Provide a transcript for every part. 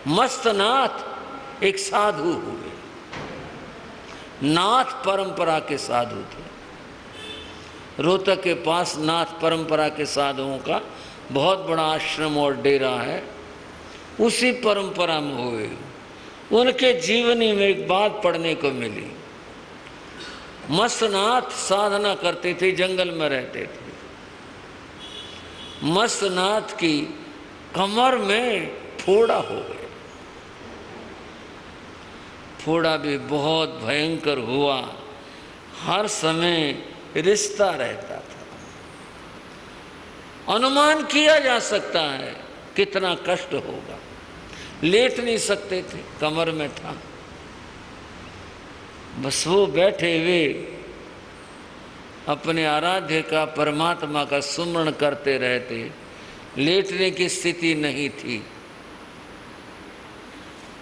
मस्तनाथ एक साधु हुए, नाथ परंपरा के साधु थे। रोहतक के पास नाथ परंपरा के साधुओं का बहुत बड़ा आश्रम और डेरा है, उसी परंपरा में हुए। उनके जीवनी में एक बात पढ़ने को मिली। मस्तनाथ साधना करते थे, जंगल में रहते थे। मस्तनाथ की कमर में फोड़ा हो गया। फोड़ा भी बहुत भयंकर हुआ, हर समय रिश्ता रहता था। अनुमान किया जा सकता है कितना कष्ट होगा। लेट नहीं सकते थे, कमर में था। बस वो बैठे हुए अपने आराध्य का, परमात्मा का सुमरण करते रहते। लेटने की स्थिति नहीं थी।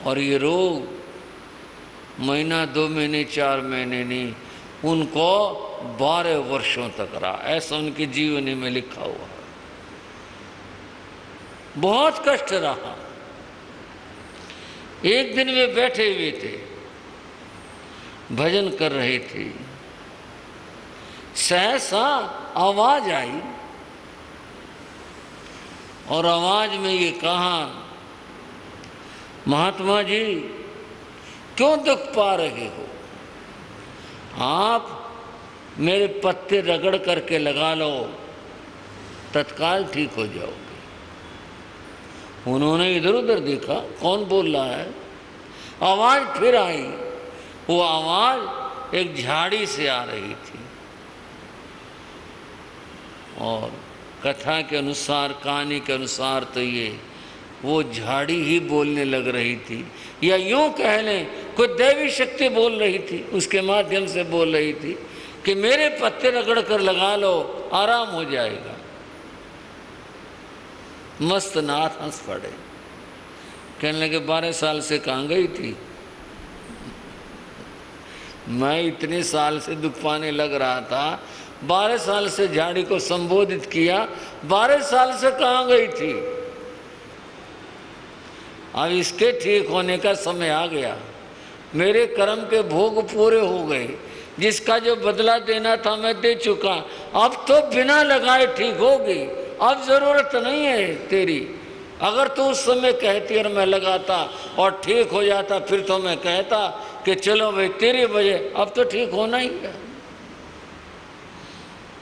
और ये रोग महीना, 2 महीने, 4 महीने नहीं, उनको 12 वर्षों तक रहा, ऐसा उनकी जीवनी में लिखा हुआ है। बहुत कष्ट रहा। एक दिन वे बैठे हुए थे, भजन कर रहे थे, सहसा आवाज आई और आवाज में ये कहा, महात्मा जी क्यों दुख पा रहे हो? आप मेरे पत्ते रगड़ करके लगा लो, तत्काल ठीक हो जाओगे। उन्होंने इधर उधर देखा, कौन बोल रहा है? आवाज फिर आई। वो आवाज एक झाड़ी से आ रही थी और कथा के अनुसार, कहानी के अनुसार तो ये वो झाड़ी ही बोलने लग रही थी, या यूं कह लें कोई दैवी शक्ति बोल रही थी, उसके माध्यम से बोल रही थी कि मेरे पत्ते रगड़ कर लगा लो, आराम हो जाएगा। मस्तनाथ हंस पड़े, कहने लगे 12 साल से कहाँ गई थी? मैं इतने साल से दुख पाने लग रहा था, 12 साल से झाड़ी को संबोधित किया, 12 साल से कहाँ गई थी? अब इसके ठीक होने का समय आ गया। मेरे कर्म के भोग पूरे हो गए, जिसका जो बदला देना था मैं दे चुका। अब तो बिना लगाए ठीक होगी, अब जरूरत नहीं है तेरी। अगर तू उस समय कहती और मैं लगाता और ठीक हो जाता, फिर तो मैं कहता कि चलो भाई तेरी वजह, अब तो ठीक होना ही है।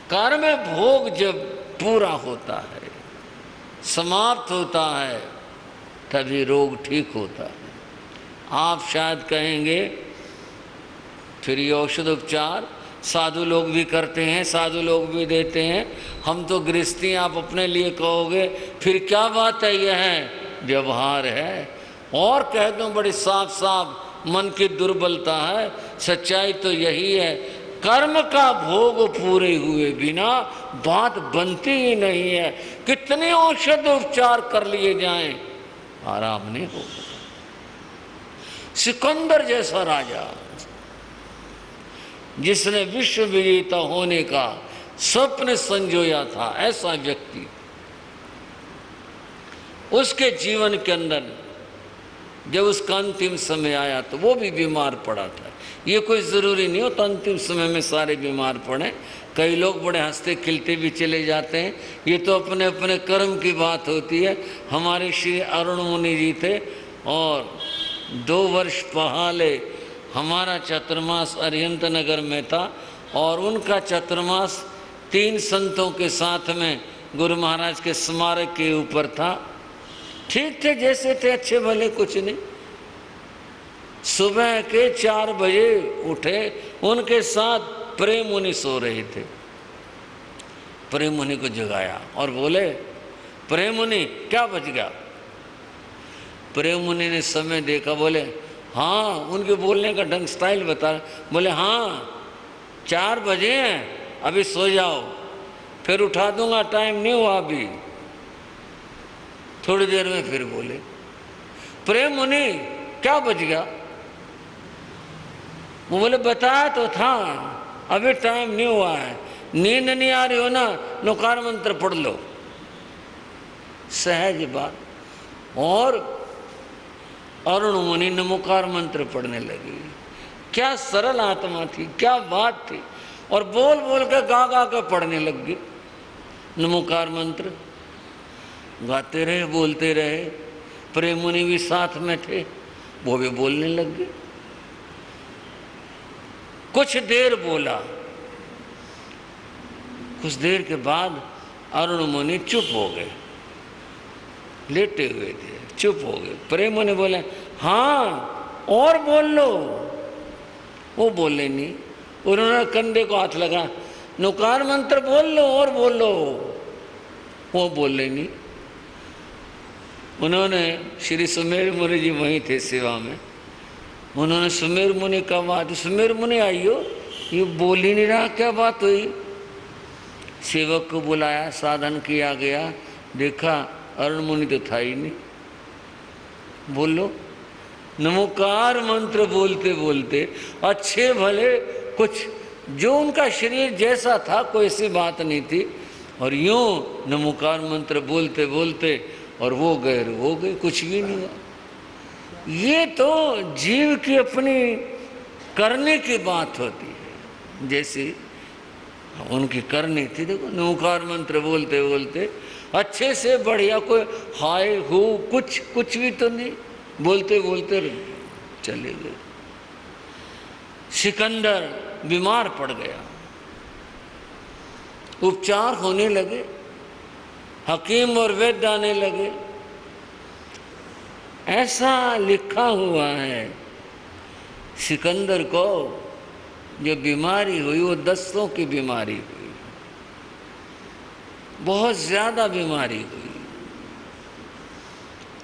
कर्म भोग जब पूरा होता है, समाप्त होता है, तभी रोग ठीक होता है। आप शायद कहेंगे फिर ये औषध उपचार साधु लोग भी करते हैं, साधु लोग भी देते हैं, हम तो गृहस्थी, आप अपने लिए कहोगे फिर क्या बात है? यह है व्यवहार है। और कह दूं बड़ी साफ साफ, मन की दुर्बलता है, सच्चाई तो यही है, कर्म का भोग पूरे हुए बिना बात बनती ही नहीं है। कितने औषध उपचार कर लिए जाएं, आराम नहीं होगा। सिकंदर जैसा राजा, जिसने विश्व विजेता होने का स्वप्न संजोया था, ऐसा व्यक्ति, उसके जीवन के अंदर जब उसका अंतिम समय आया तो वो भी बीमार पड़ा था। ये कोई ज़रूरी नहीं होता अंतिम समय में सारे बीमार पड़े। कई लोग बड़े हंसते खिलते भी चले जाते हैं, ये तो अपने अपने कर्म की बात होती है। हमारे श्री अरुण मुनि जी थे और 2 वर्ष पहले हमारा चतुर्मास अरिहंत नगर में था और उनका चतुर्मास 3 संतों के साथ में गुरु महाराज के स्मारक के ऊपर था। ठीक थे, जैसे थे, अच्छे भले, कुछ नहीं। सुबह के 4 बजे उठे, उनके साथ प्रेम मुनि सो रहे थे। प्रेम मुनि को जगाया और बोले, प्रेम मुनि क्या बच गया? प्रेम मुनि ने समय देखा, बोले हाँ, उनके बोलने का ढंग स्टाइल बता, बोले हाँ 4 बजे हैं, अभी सो जाओ, फिर उठा दूंगा, टाइम नहीं हुआ अभी। थोड़ी देर में फिर बोले, प्रेम मुनि क्या बच गया? वो बोले बताया तो था, अभी टाइम नहीं हुआ है। नींद नहीं आ रही हो ना, नकार मंत्र पढ़ लो, सहज बात। और अरुण मुनि नमोकार मंत्र पढ़ने लगे। क्या सरल आत्मा थी, क्या बात थी। और बोल बोल के गा गा के पढ़ने लग गए नमोकार मंत्र। गाते रहे, बोलते रहे। प्रेम मुनि भी साथ में थे, वो भी बोलने लग गए। कुछ देर बोला, कुछ देर के बाद अरुण मुनि चुप हो गए, लेटे हुए थे, चुप हो गए। प्रेम मुनि बोले, हाँ और बोल लो। वो बोले नहीं, उन्होंने कंधे को हाथ लगा, नुकार मंत्र बोल लो और बोल लो। वो बोले नहीं। उन्होंने श्री सुमेर मुनि जी वहीं थे सेवा में, उन्होंने सुमेर मुनि का बात, सुमेर मुनि आइयो, ये बोल ही नहीं रहा, क्या बात हुई। सेवक को बुलाया, साधन किया गया, देखा अरुण मुनि तो था ही नहीं। बोलो, नमोकार मंत्र बोलते बोलते अच्छे भले कुछ जो उनका शरीर जैसा था, कोई ऐसी बात नहीं थी। और यूं नमोकार मंत्र बोलते बोलते और वो गए, कुछ भी नहीं हुआ। ये तो जीव की अपनी करने की बात होती है, जैसे उनकी करनी थी। देखो नमोकार मंत्र बोलते बोलते अच्छे से बढ़िया, कोई हाय हो कुछ भी तो नहीं, बोलते बोलते चले गए। सिकंदर बीमार पड़ गया, उपचार होने लगे, हकीम और वैद्य आने लगे। ऐसा लिखा हुआ है सिकंदर को जो बीमारी हुई वो दस्तों की बीमारी हुई, बहुत ज़्यादा बीमारी हुई,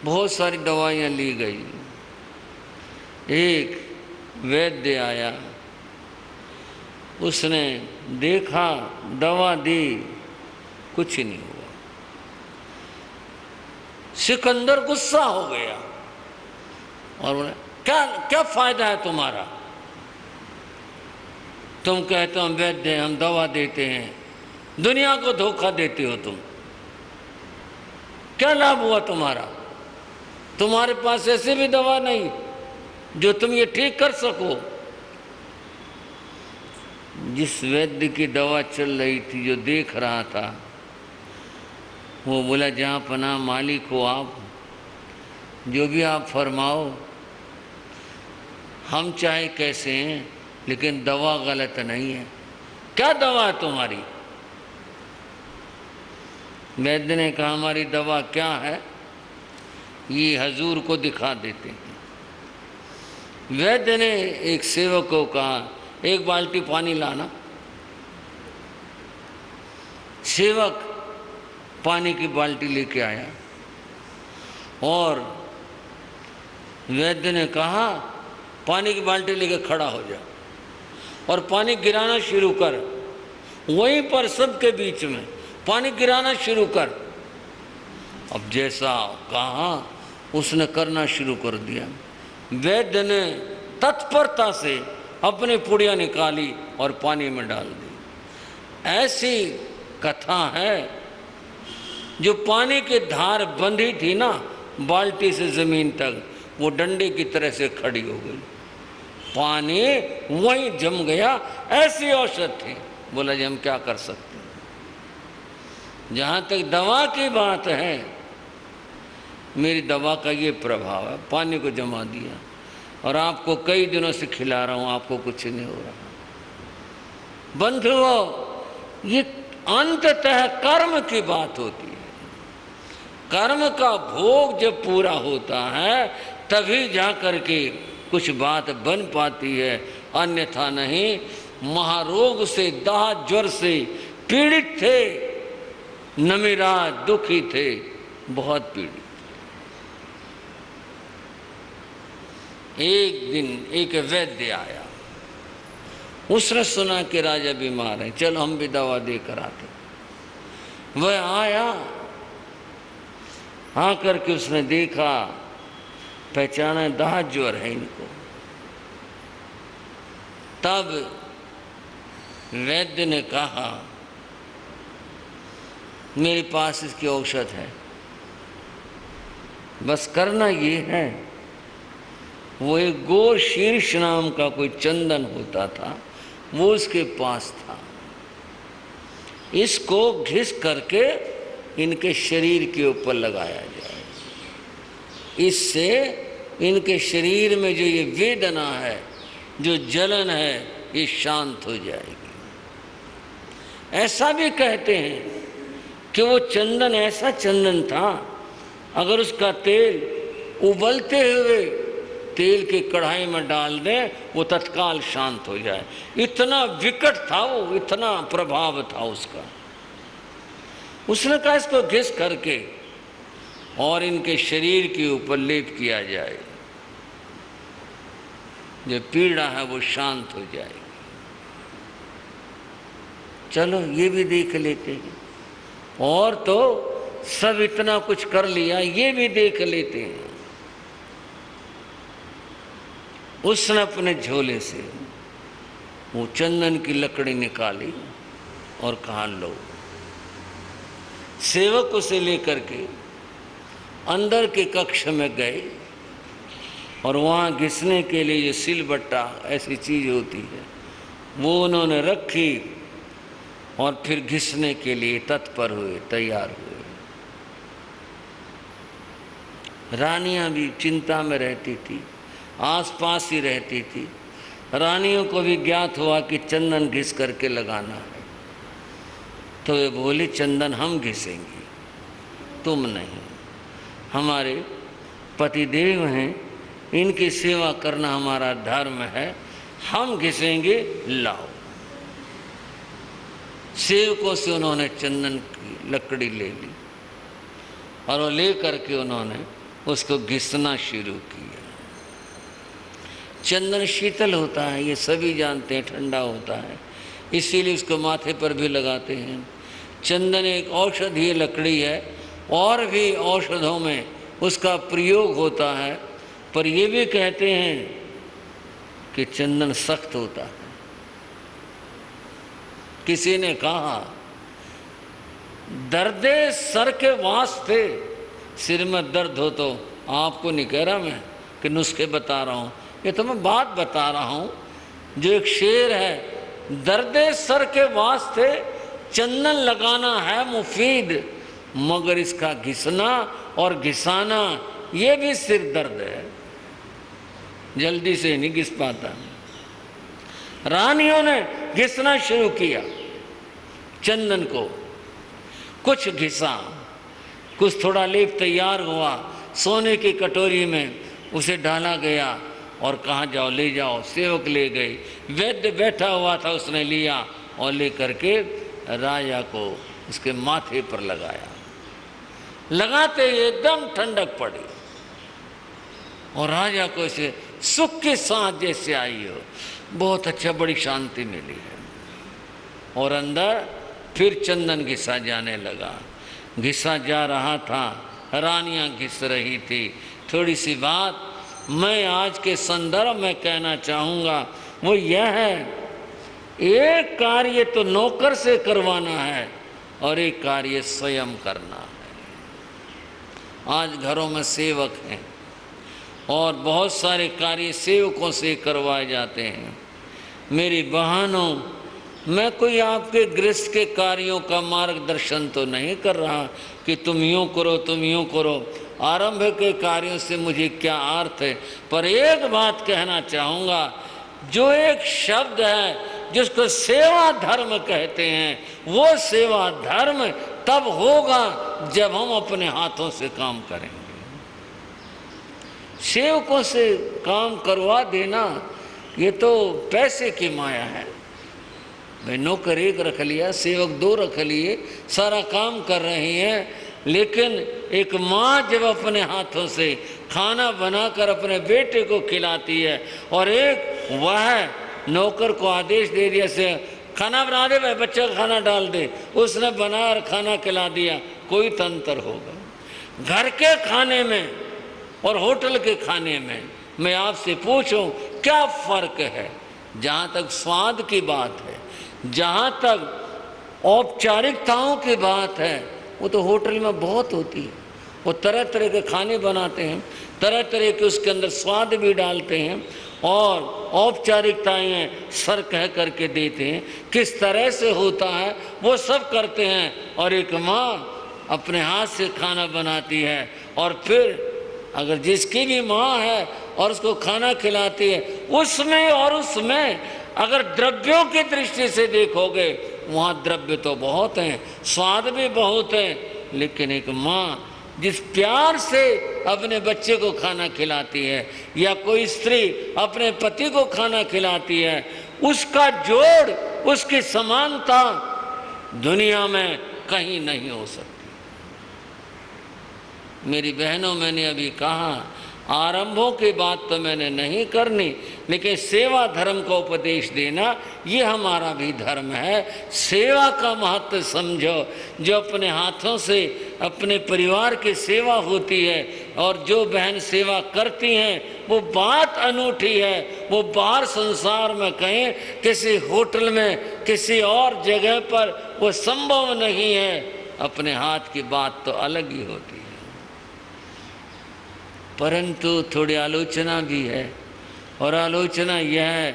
बहुत सारी दवाइयाँ ली गई। एक वैद्य आया, उसने देखा, दवा दी, कुछ नहीं हुआ। सिकंदर गुस्सा हो गया और बोले, क्या फायदा है तुम्हारा, तुम कहते हो हम वैद्य हैं, हम दवा देते हैं, दुनिया को धोखा देते हो तुम, क्या लाभ हुआ तुम्हारा, तुम्हारे पास ऐसे भी दवा नहीं जो तुम ये ठीक कर सको। जिस वैद्य की दवा चल रही थी, जो देख रहा था, वो बोला, जहाँ पनाह मालिक हो आप, जो भी आप फरमाओ, हम चाहे कैसे हैं लेकिन दवा गलत नहीं है। क्या दवा है तुम्हारी? वैद्य ने कहा, हमारी दवा क्या है ये हजूर को दिखा देते हैं। वैद्य ने एक सेवक को कहा, एक बाल्टी पानी लाना। सेवक पानी की बाल्टी लेके आया और वैद्य ने कहा, पानी की बाल्टी लेके खड़ा हो जा और पानी गिराना शुरू कर, वहीं पर सबके बीच में पानी गिराना शुरू कर। अब जैसा कहा उसने करना शुरू कर दिया। वैद्य ने तत्परता से अपनी पुड़िया निकाली और पानी में डाल दी। ऐसी कथा है, जो पानी की धार बंधी थी ना बाल्टी से जमीन तक, वो डंडे की तरह से खड़ी हो गई, पानी वहीं जम गया। ऐसी औषध थी। बोला जी हम क्या कर सकते हैं। जहाँ तक दवा की बात है, मेरी दवा का ये प्रभाव है, पानी को जमा दिया और आपको कई दिनों से खिला रहा हूँ, आपको कुछ नहीं हो रहा। बंधुओं, ये अंततः कर्म की बात होती है। कर्म का भोग जब पूरा होता है तभी जा कर के कुछ बात बन पाती है, अन्यथा नहीं। महारोग से, दाह ज्वर से पीड़ित थे, नमिराज दुखी थे, बहुत पीड़ित। एक दिन एक वैद्य आया, उसने सुना कि राजा बीमार है, चलो हम भी दवा देकर आते। वह आया, आकर के उसने देखा, पहचाना दाह ज्वर है इनको। तब वैद्य ने कहा, मेरे पास इसकी औषध है, बस करना ये है वो एक गो शीर्ष नाम का कोई चंदन होता था, वो उसके पास था। इसको घिस करके इनके शरीर के ऊपर लगाया जाए, इससे इनके शरीर में जो ये वेदना है, जो जलन है, ये शांत हो जाएगी। ऐसा भी कहते हैं कि वो चंदन ऐसा चंदन था, अगर उसका तेल उबलते हुए तेल के कढ़ाई में डाल दें, वो तत्काल शांत हो जाए। इतना विकट था वो, इतना प्रभाव था उसका। उसने कहा इसको घिस करके और इनके शरीर के ऊपर लेप किया जाए, जो पीड़ा है वो शांत हो जाएगी। चलो ये भी देख लेते हैं, और तो सब इतना कुछ कर लिया, ये भी देख लेते हैं। उसने अपने झोले से वो चंदन की लकड़ी निकाली और कहा लो। सेवक उसे लेकर के अंदर के कक्ष में गए और वहाँ घिसने के लिए ये सिलबट्टा ऐसी चीज़ होती है, वो उन्होंने रखी और फिर घिसने के लिए तत्पर हुए, तैयार हुए। रानियां भी चिंता में रहती थी, आसपास ही रहती थी। रानियों को भी ज्ञात हुआ कि चंदन घिस करके लगाना है, तो वे बोली चंदन हम घिसेंगे, तुम नहीं। हमारे पतिदेव हैं, इनकी सेवा करना हमारा धर्म है, हम घिसेंगे, लाओ। सेवकों से उन्होंने चंदन की लकड़ी ले ली और वो ले करके उन्होंने उसको घिसना शुरू किया। चंदन शीतल होता है, ये सभी जानते हैं, ठंडा होता है, इसीलिए उसको माथे पर भी लगाते हैं। चंदन एक औषधीय लकड़ी है, और भी औषधों में उसका प्रयोग होता है, पर ये भी कहते हैं कि चंदन सख्त होता है। किसी ने कहा दर्दे सर के वास्ते, सिर में दर्द हो तो, आपको नहीं कह रहा मैं कि नुस्खे बता रहा हूँ, ये तो मैं बात बता रहा हूँ। जो एक शेर है, दर्दे सर के वास्ते चंदन लगाना है मुफीद, मगर इसका घिसना और घिसाना ये भी सिर दर्द है, जल्दी से नहीं घिस पाता। रानियों ने घिसना शुरू किया चंदन को, कुछ घिसा, कुछ थोड़ा लेप तैयार हुआ, सोने की कटोरी में उसे डाला गया और कहा जाओ ले जाओ। सेवक ले गए, वैद्य बैठा हुआ था, उसने लिया और ले करके राजा को उसके माथे पर लगाया। लगाते ही एकदम ठंडक पड़ी और राजा को इसे सुख की सांस जैसे आई हो, बहुत अच्छा, बड़ी शांति मिली है। और अंदर फिर चंदन घिसा जाने लगा, घिसा जा रहा था, रानियां घिस रही थी। थोड़ी सी बात मैं आज के संदर्भ में कहना चाहूँगा, वो यह है, एक कार्य तो नौकर से करवाना है और एक कार्य स्वयं करना है। आज घरों में सेवक हैं और बहुत सारे कार्य सेवकों से करवाए जाते हैं। मेरी बहनों, मैं कोई आपके गृहस्थ के कार्यों का मार्गदर्शन तो नहीं कर रहा कि तुम यूँ करो, तुम यूँ करो। आरंभ के कार्यों से मुझे क्या अर्थ है, पर एक बात कहना चाहूँगा, जो एक शब्द है जिसको सेवा धर्म कहते हैं, वो सेवा धर्म तब होगा जब हम अपने हाथों से काम करेंगे। सेवकों से काम करवा देना ये तो पैसे की माया है। भाई नौकर एक रख लिया, सेवक दो रख लिए, सारा काम कर रही हैं, लेकिन एक माँ जब अपने हाथों से खाना बनाकर अपने बेटे को खिलाती है और एक वह नौकर को आदेश दे दिया से खाना बना दे, भाई बच्चा खाना डाल दे, उसने बनाया और खाना खिला दिया, कोई तो अंतर होगा। घर के खाने में और होटल के खाने में मैं आपसे पूछूं क्या फ़र्क है? जहाँ तक स्वाद की बात है, जहाँ तक औपचारिकताओं की बात है, वो तो होटल में बहुत होती है। वो तरह तरह के खाने बनाते हैं, तरह तरह के उसके अंदर स्वाद भी डालते हैं और औपचारिकताएं सर कह करके देते हैं। किस तरह से होता है वो सब करते हैं। और एक माँ अपने हाथ से खाना बनाती है और फिर अगर जिसकी भी माँ है और उसको खाना खिलाती है, उसमें और उसमें अगर द्रव्यों की दृष्टि से देखोगे, वहाँ द्रव्य तो बहुत हैं, स्वाद भी बहुत है, लेकिन एक माँ जिस प्यार से अपने बच्चे को खाना खिलाती है या कोई स्त्री अपने पति को खाना खिलाती है, उसका जोड़, उसकी समानता दुनिया में कहीं नहीं हो सकती। मेरी बहनों, मैंने अभी कहा आरंभों की बात तो मैंने नहीं करनी, लेकिन सेवा धर्म को उपदेश देना ये हमारा भी धर्म है। सेवा का महत्व समझो। जो अपने हाथों से अपने परिवार की सेवा होती है और जो बहन सेवा करती हैं, वो बात अनूठी है। वो बाहर संसार में कहें, किसी होटल में, किसी और जगह पर वो संभव नहीं है। अपने हाथ की बात तो अलग ही होती है। परंतु थोड़ी आलोचना भी है, और आलोचना यह है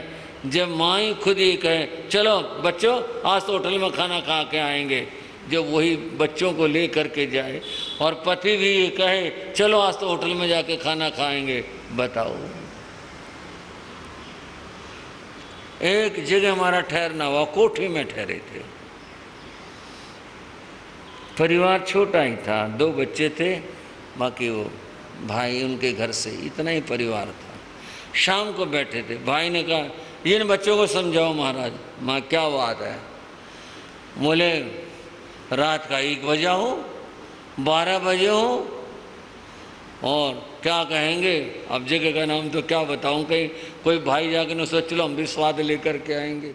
जब माँ ही खुद ही कहे चलो बच्चों आज तो होटल में खाना खा के आएंगे, जब वही बच्चों को ले करके जाए, और पति भी ये कहे चलो आज तो होटल में जाके खाना खाएंगे। बताओ, एक जगह हमारा ठहरना हुआ, कोठी में ठहरे थे। परिवार छोटा ही था, 2 बच्चे थे, बाकी वो भाई उनके घर से, इतना ही परिवार था। शाम को बैठे थे, भाई ने कहा इन बच्चों को समझाओ महाराज। माँ क्या बात है? बोले रात का 1 बजा हो, 12 बजे हो, और क्या कहेंगे? अब जगह का नाम तो क्या बताऊं, कहीं कोई भाई जाके न सोच चलो हम भी स्वाद लेकर के आएंगे।